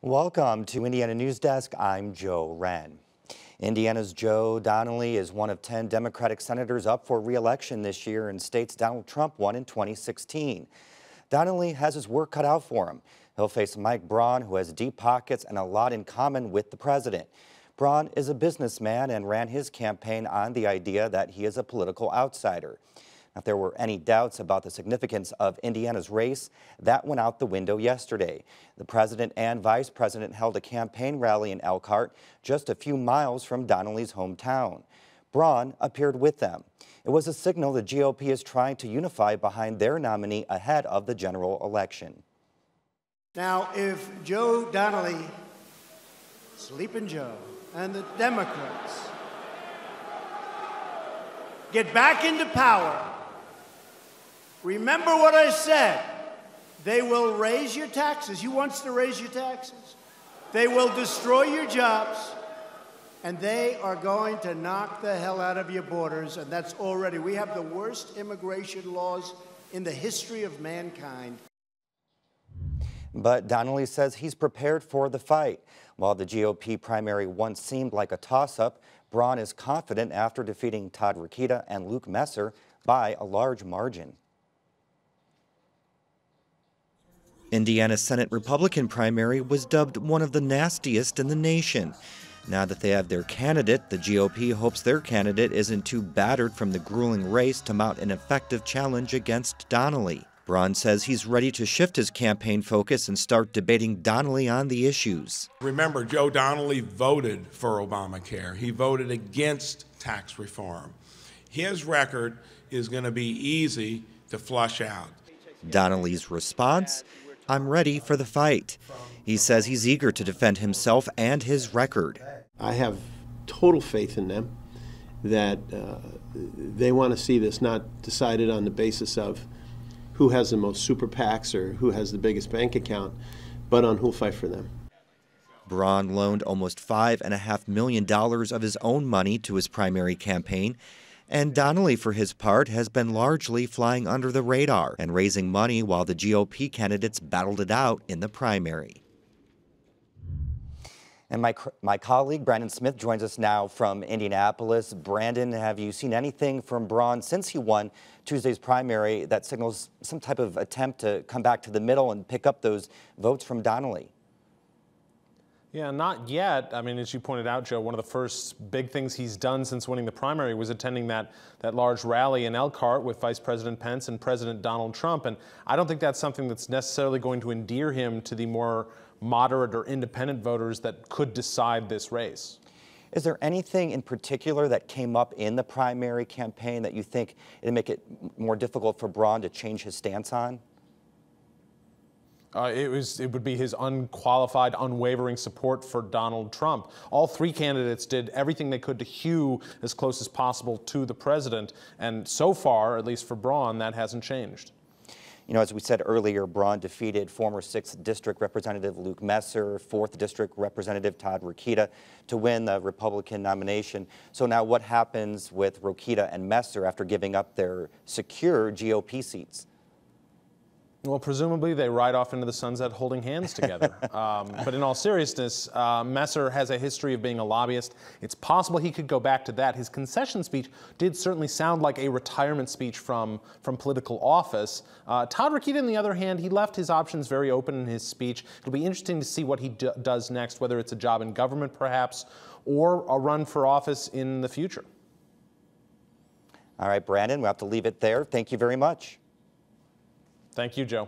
Welcome to Indiana News Desk. I'm Joe Wren. Indiana's Joe Donnelly is one of 10 Democratic senators up for re-election this year in states Donald Trump won in 2016. Donnelly has his work cut out for him. He'll face Mike Braun, who has deep pockets and a lot in common with the president. Braun is a businessman and ran his campaign on the idea that he is a political outsider. If there were any doubts about the significance of Indiana's race, that went out the window yesterday. The president and vice president held a campaign rally in Elkhart, just a few miles from Donnelly's hometown. Braun appeared with them. It was a signal the GOP is trying to unify behind their nominee ahead of the general election. Now, if Joe Donnelly, Sleeping Joe, and the Democrats get back into power, remember what I said. They will raise your taxes. Who wants to raise your taxes? They will destroy your jobs, and they are going to knock the hell out of your borders, and that's already. We have the worst immigration laws in the history of mankind. But Donnelly says he's prepared for the fight. While the GOP primary once seemed like a toss-up, Braun is confident after defeating Todd Rokita and Luke Messer by a large margin. Indiana's Senate Republican primary was dubbed one of the nastiest in the nation. Now that they have their candidate, the GOP hopes their candidate isn't too battered from the grueling race to mount an effective challenge against Donnelly. Braun says he's ready to shift his campaign focus and start debating Donnelly on the issues. Remember, Joe Donnelly voted for Obamacare. He voted against tax reform. His record is going to be easy to flush out. Donnelly's response? I'm ready for the fight. He says he's eager to defend himself and his record. I have total faith in them that they want to see this not decided on the basis of who has the most super PACs or who has the biggest bank account, but on who'll fight for them. Braun loaned almost $5.5 million of his own money to his primary campaign, and Donnelly, for his part, has been largely flying under the radar and raising money while the GOP candidates battled it out in the primary. And my colleague, Brandon Smith, joins us now from Indianapolis. Brandon, have you seen anything from Braun since he won Tuesday's primary that signals some type of attempt to come back to the middle and pick up those votes from Donnelly? Yeah, not yet. I mean, as you pointed out, Joe, one of the first big things he's done since winning the primary was attending that large rally in Elkhart with Vice President Pence and President Donald Trump. And I don't think that's something that's necessarily going to endear him to the more moderate or independent voters that could decide this race. Is there anything in particular that came up in the primary campaign that you think it'd make it more difficult for Braun to change his stance on? It would be his unqualified, unwavering support for Donald Trump. All three candidates did everything they could to hew as close as possible to the president, and so far, at least for Braun, that hasn't changed. You know, as we said earlier, Braun defeated former 6th District Representative Luke Messer, 4th District Representative Todd Rokita to win the Republican nomination. So now what happens with Rokita and Messer after giving up their secure GOP seats? Well, presumably they ride off into the sunset holding hands together. But in all seriousness, Messer has a history of being a lobbyist. It's possible he could go back to that. His concession speech did certainly sound like a retirement speech from political office. Todd Rokita, on the other hand, he left his options very open in his speech. It'll be interesting to see what he does next, whether it's a job in government perhaps, or a run for office in the future. All right, Brandon, we'll have to leave it there. Thank you very much. Thank you, Joe.